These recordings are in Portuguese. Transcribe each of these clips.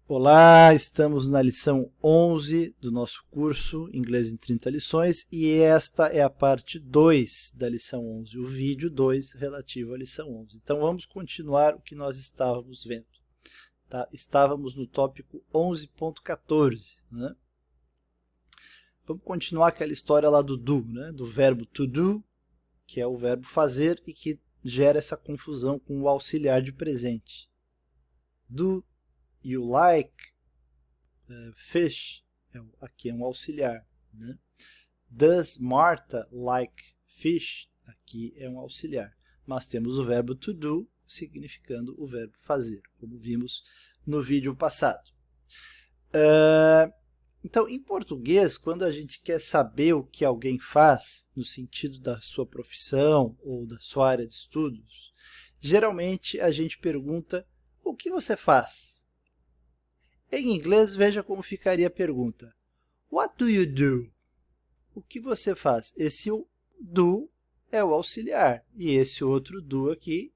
Olá, estamos na lição 11 do nosso curso Inglês em 30 lições e esta é a parte 2 da lição 11, o vídeo 2 relativo à lição 11. Então vamos continuar o que nós estávamos vendo. Tá? Estávamos no tópico 11.14. Né? Vamos continuar aquela história lá do do, né? Do verbo to do, que é o verbo fazer e que gera essa confusão com o auxiliar de presente. Do you like fish? Aqui é um auxiliar. Né? Does Martha like fish? Aqui é um auxiliar. Mas temos o verbo to do, significando o verbo fazer, como vimos no vídeo passado. Então, em português, quando a gente quer saber o que alguém faz, no sentido da sua profissão ou da sua área de estudos, geralmente a gente pergunta: o que você faz? Em inglês, veja como ficaria a pergunta. What do you do? O que você faz? Esse do é o auxiliar e esse outro do aqui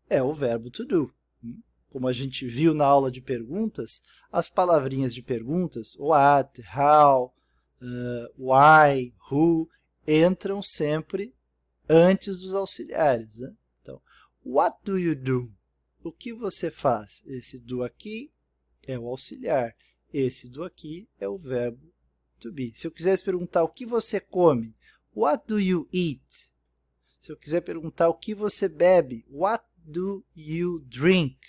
é o verbo to do. Como a gente viu na aula de perguntas, as palavrinhas de perguntas, what, how, why, who, entram sempre antes dos auxiliares. Né? Então, what do you do? O que você faz? Esse do aqui é o auxiliar. Esse do aqui é o verbo to be. Se eu quisesse perguntar o que você come, what do you eat? Se eu quiser perguntar o que você bebe, what do you drink?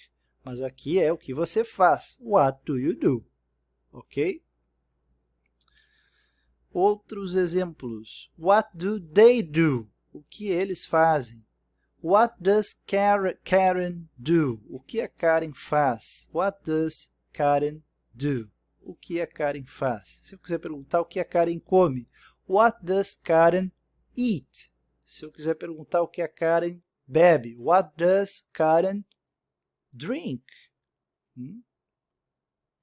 Mas aqui é o que você faz, what do you do? Ok? Outros exemplos. What do they do? O que eles fazem? What does Karen do? O que a Karen faz? What does Karen do? O que a Karen faz? Se eu quiser perguntar o que a Karen come, what does Karen eat? Se eu quiser perguntar o que a Karen bebe, what does Karen drink?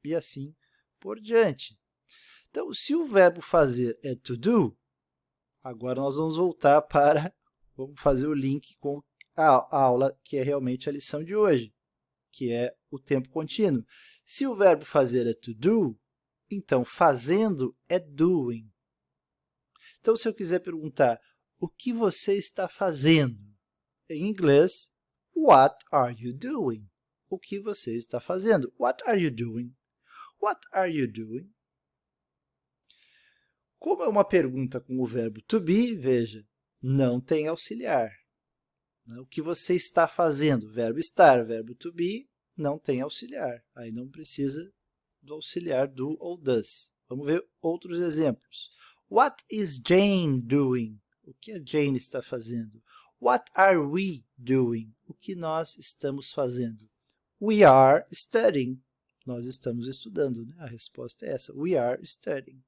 E assim por diante. Então, se o verbo fazer é to do, agora nós vamos voltar para, vamos fazer o link com a aula que é realmente a lição de hoje, que é o tempo contínuo. Se o verbo fazer é to do, então fazendo é doing. Então, se eu quiser perguntar o que você está fazendo, em inglês, what are you doing? O que você está fazendo? What are you doing? What are you doing? Como é uma pergunta com o verbo to be, veja, não tem auxiliar. O que você está fazendo? Verbo estar, verbo to be, não tem auxiliar. Aí não precisa do auxiliar do ou does. Vamos ver outros exemplos. What is Jane doing? O que a Jane está fazendo? What are we doing? O que nós estamos fazendo? We are studying. Nós estamos estudando, né? A resposta é essa. We are studying.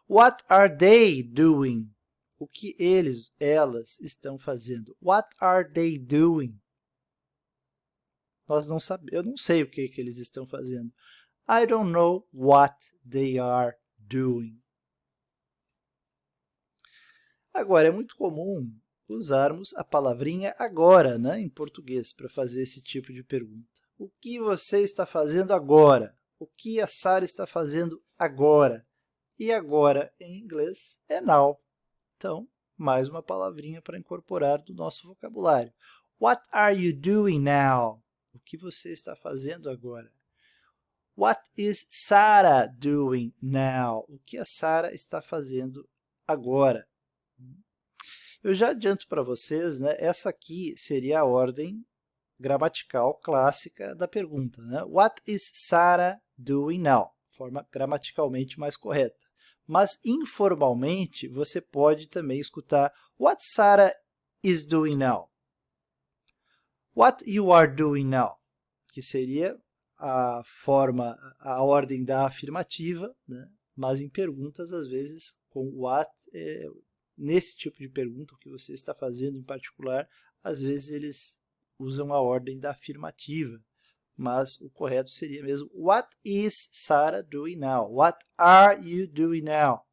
What are they doing? O que eles, elas estão fazendo? What are they doing? Nós não sabemos, eu não sei o que eles estão fazendo. I don't know what they are doing. Agora, é muito comum usarmos a palavrinha agora, né, em português, para fazer esse tipo de pergunta. O que você está fazendo agora? O que a Sara está fazendo agora? E agora, em inglês, é now. Então, mais uma palavrinha para incorporar do nosso vocabulário. What are you doing now? O que você está fazendo agora? What is Sarah doing now? O que a Sarah está fazendo agora? Eu já adianto para vocês, né, essa aqui seria a ordem gramatical clássica da pergunta. Né? What is Sarah doing now? Forma gramaticalmente mais correta. Mas, informalmente, você pode também escutar What Sarah is doing now? What you are doing now? Que seria a forma, a ordem da afirmativa, né? Mas em perguntas, às vezes, com what, nesse tipo de pergunta, o que você está fazendo em particular, às vezes eles usam a ordem da afirmativa. Mas o correto seria mesmo What is Sarah doing now? What are you doing now?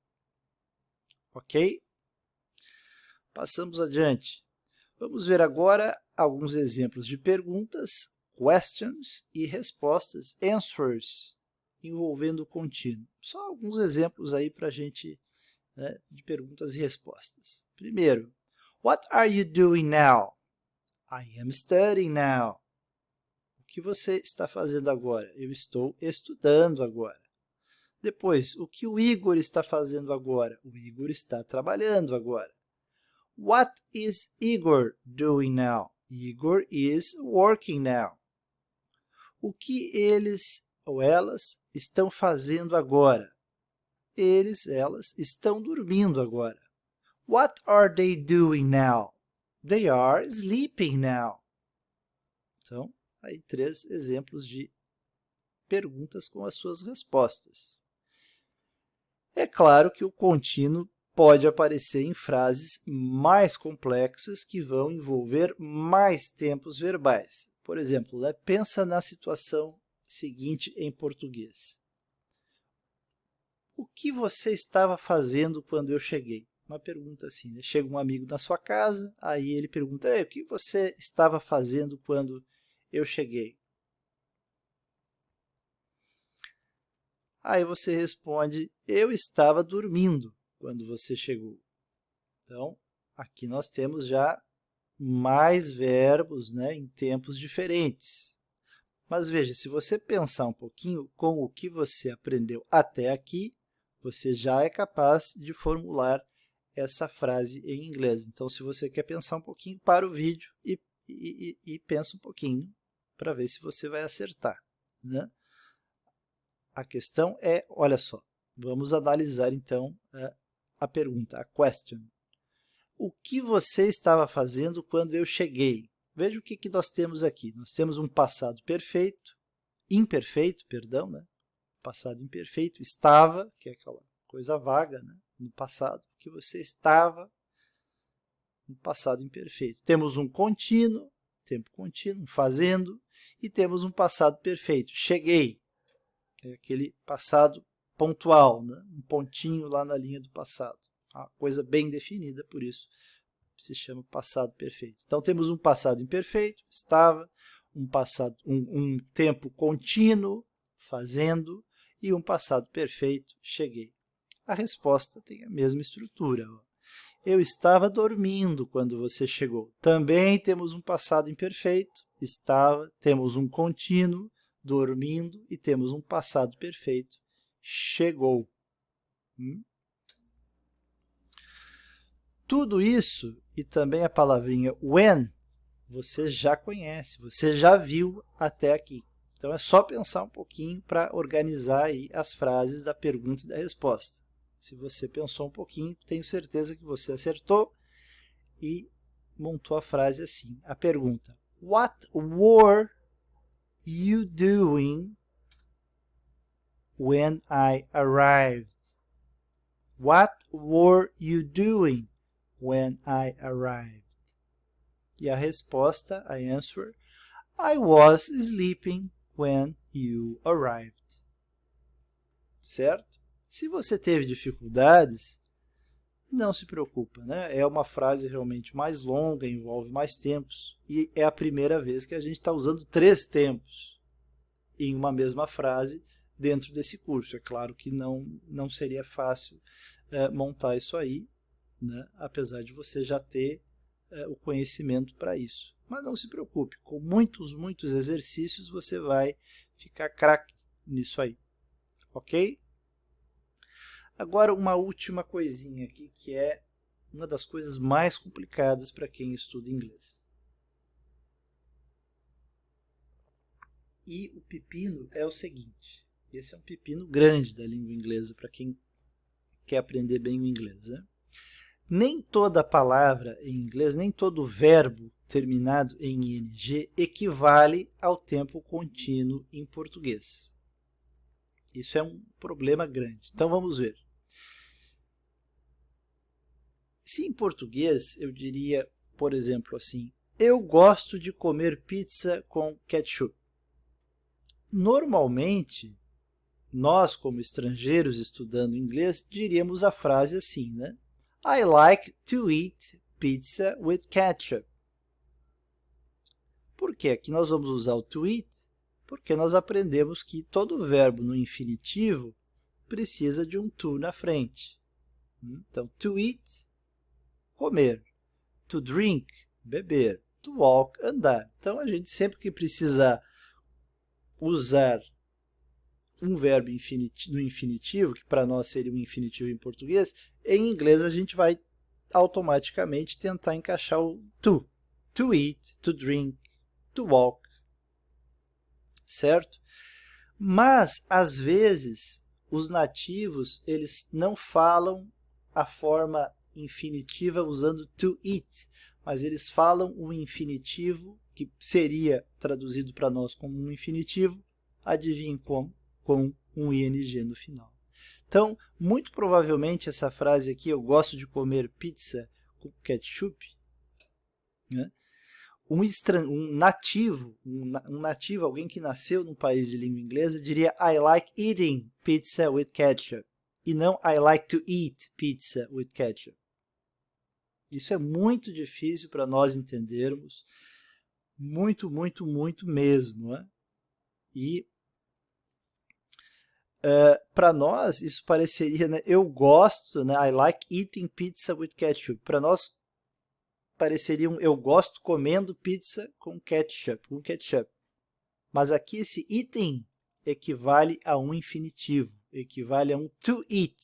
Ok? Passamos adiante. Vamos ver agora alguns exemplos de perguntas questions e respostas, answers, envolvendo o contínuo. Só alguns exemplos aí para a gente, né, de perguntas e respostas. Primeiro, what are you doing now? I am studying now. O que você está fazendo agora? Eu estou estudando agora. Depois, o que o Igor está fazendo agora? O Igor está trabalhando agora. What is Igor doing now? Igor is working now. O que eles ou elas estão fazendo agora? Eles, elas estão dormindo agora. What are they doing now? They are sleeping now. Então, aí 3 exemplos de perguntas com as suas respostas. É claro que o contínuo pode aparecer em frases mais complexas que vão envolver mais tempos verbais. Por exemplo, né, pensa na situação seguinte em português. O que você estava fazendo quando eu cheguei? Uma pergunta assim, né? Chega um amigo na sua casa, aí ele pergunta, o que você estava fazendo quando eu cheguei? Aí você responde, eu estava dormindo quando você chegou. Então, aqui nós temos já mais verbos, né, em tempos diferentes. Mas veja, se você pensar um pouquinho com o que você aprendeu até aqui, você já é capaz de formular essa frase em inglês. Então, se você quer pensar um pouquinho, para o vídeo e pensa um pouquinho para ver se você vai acertar, né? A questão é, olha só, vamos analisar então a pergunta, a question. O que você estava fazendo quando eu cheguei? Veja o que nós temos aqui. Nós temos um passado perfeito, imperfeito, perdão, né? Passado imperfeito, estava, que é aquela coisa vaga, né? No passado, que você estava no passado imperfeito. Temos um contínuo, tempo contínuo, fazendo, e temos um passado perfeito, cheguei. É aquele passado pontual, né? Um pontinho lá na linha do passado. Uma coisa bem definida, por isso se chama passado perfeito. Então, temos um passado imperfeito, estava, um tempo contínuo, fazendo, e um passado perfeito, cheguei. A resposta tem a mesma estrutura. Eu estava dormindo quando você chegou. Também temos um passado imperfeito, estava, temos um contínuo, dormindo, e temos um passado perfeito, chegou. Tudo isso, e também a palavrinha when, você já conhece, você já viu até aqui. Então, é só pensar um pouquinho para organizar aí as frases da pergunta e da resposta. Se você pensou um pouquinho, tenho certeza que você acertou e montou a frase assim. A pergunta, what were you doing when I arrived? What were you doing when I arrived? E a resposta, a answer, I was sleeping when you arrived. Certo? Se você teve dificuldades, não se preocupa, né? É uma frase realmente mais longa, envolve mais tempos, e é a primeira vez que a gente está usando 3 tempos em uma mesma frase dentro desse curso. É claro que não seria fácil montar isso aí, né? Apesar de você já ter o conhecimento para isso. Mas não se preocupe, com muitos exercícios você vai ficar craque nisso aí, ok? Agora, uma última coisinha aqui, que é uma das coisas mais complicadas para quem estuda inglês. E o pepino é o seguinte, esse é um pepino grande da língua inglesa para quem quer aprender bem o inglês, né? Nem toda palavra em inglês, nem todo verbo terminado em ing equivale ao tempo contínuo em português. Isso é um problema grande. Então, vamos ver. Se em português eu diria, por exemplo, assim, eu gosto de comer pizza com ketchup. Normalmente, nós, como estrangeiros estudando inglês, diríamos a frase assim, né? I like to eat pizza with ketchup. Por que aqui nós vamos usar o to eat? Porque nós aprendemos que todo verbo no infinitivo precisa de um to na frente. Então, to eat, comer. To drink, beber. To walk, andar. Então, a gente sempre que precisar usar um verbo no infinitivo, que para nós seria um infinitivo em português, em inglês a gente vai automaticamente tentar encaixar o to. To eat, to drink, to walk. Certo? Mas, às vezes, os nativos eles não falam a forma infinitiva usando to eat, mas eles falam o infinitivo, que seria traduzido para nós como um infinitivo, adivinhem como? Com um ing no final. Então, muito provavelmente essa frase aqui, eu gosto de comer pizza com ketchup, né? Um nativo, alguém que nasceu num país de língua inglesa, diria I like eating pizza with ketchup, e não I like to eat pizza with ketchup. Isso é muito difícil para nós entendermos, muito, muito, muito mesmo, né? E para nós isso pareceria, né? Eu gosto, né? I like eating pizza with ketchup. Para nós pareceria eu gosto comendo pizza com ketchup. Mas aqui esse eating equivale a um infinitivo, equivale a um to eat,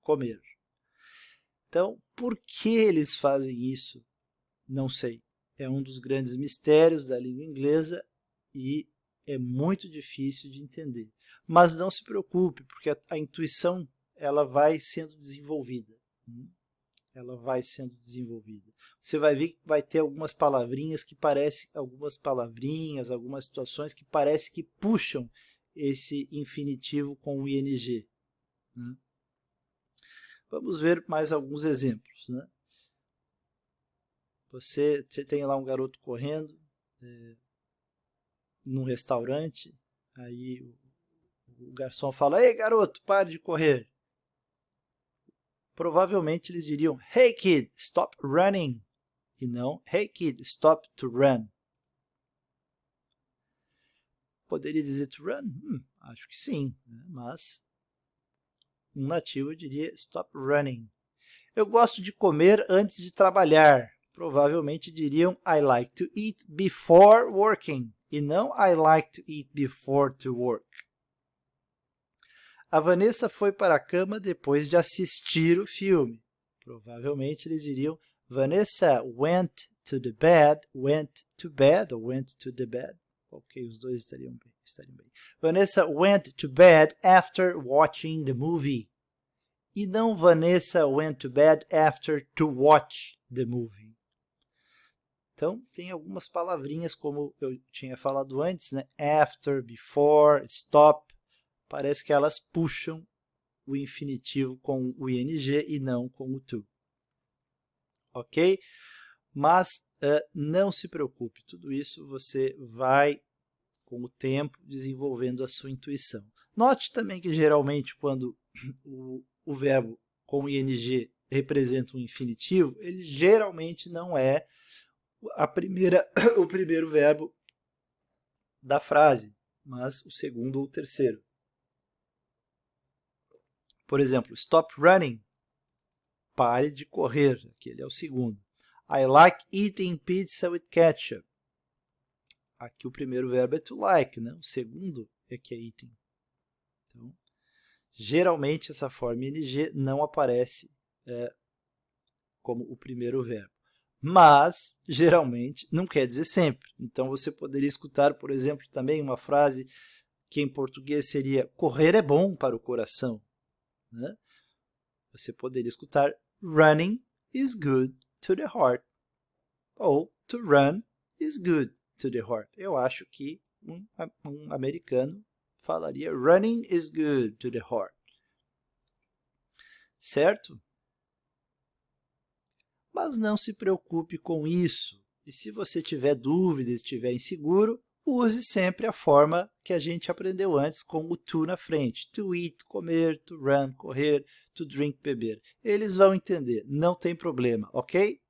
comer. Então, por que eles fazem isso? Não sei. É um dos grandes mistérios da língua inglesa e é muito difícil de entender. Mas não se preocupe, porque a intuição ela vai sendo desenvolvida. Ela vai sendo desenvolvida. Você vai ver que vai ter algumas palavrinhas que parecem, algumas situações que parecem que puxam esse infinitivo com o ing. Né? Vamos ver mais alguns exemplos. Né? Você tem lá um garoto correndo num restaurante, aí o garçom fala, ei garoto, pare de correr. Provavelmente eles diriam, hey kid, stop running. E não, hey kid, stop to run. Poderia dizer to run? Acho que sim, né? Mas um nativo diria stop running. Eu gosto de comer antes de trabalhar. Provavelmente diriam I like to eat before working. E não I like to eat before to work. A Vanessa foi para a cama depois de assistir o filme. Provavelmente eles diriam Vanessa went to the bed, went to bed ou went to the bed. Ok, os dois estariam bem. Vanessa went to bed after watching the movie. E não Vanessa went to bed after to watch the movie. Então, tem algumas palavrinhas, como eu tinha falado antes, né? After, before, stop. Parece que elas puxam o infinitivo com o ing e não com o to. Ok? Mas não se preocupe, tudo isso você vai, com o tempo, desenvolvendo a sua intuição. Note também que, geralmente, quando o verbo com o ing representa um infinitivo, ele geralmente não é o primeiro verbo da frase, mas o segundo ou o terceiro. Por exemplo, stop running, pare de correr, aquele é o segundo. I like eating pizza with ketchup. Aqui o primeiro verbo é to like, né? O segundo é que é eating. Então, geralmente essa forma ing não aparece como o primeiro verbo. Mas, geralmente, não quer dizer sempre. Então, você poderia escutar, por exemplo, também uma frase que em português seria correr é bom para o coração. Né? Você poderia escutar running is good to the heart. Ou to run is good to the heart. Eu acho que um americano falaria running is good to the heart. Certo? Mas não se preocupe com isso. E se você tiver dúvidas, estiver inseguro, use sempre a forma que a gente aprendeu antes com o to na frente. To eat, comer, to run, correr, to drink, beber. Eles vão entender, não tem problema, ok?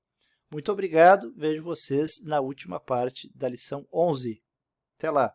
Muito obrigado, vejo vocês na última parte da lição 11. Até lá!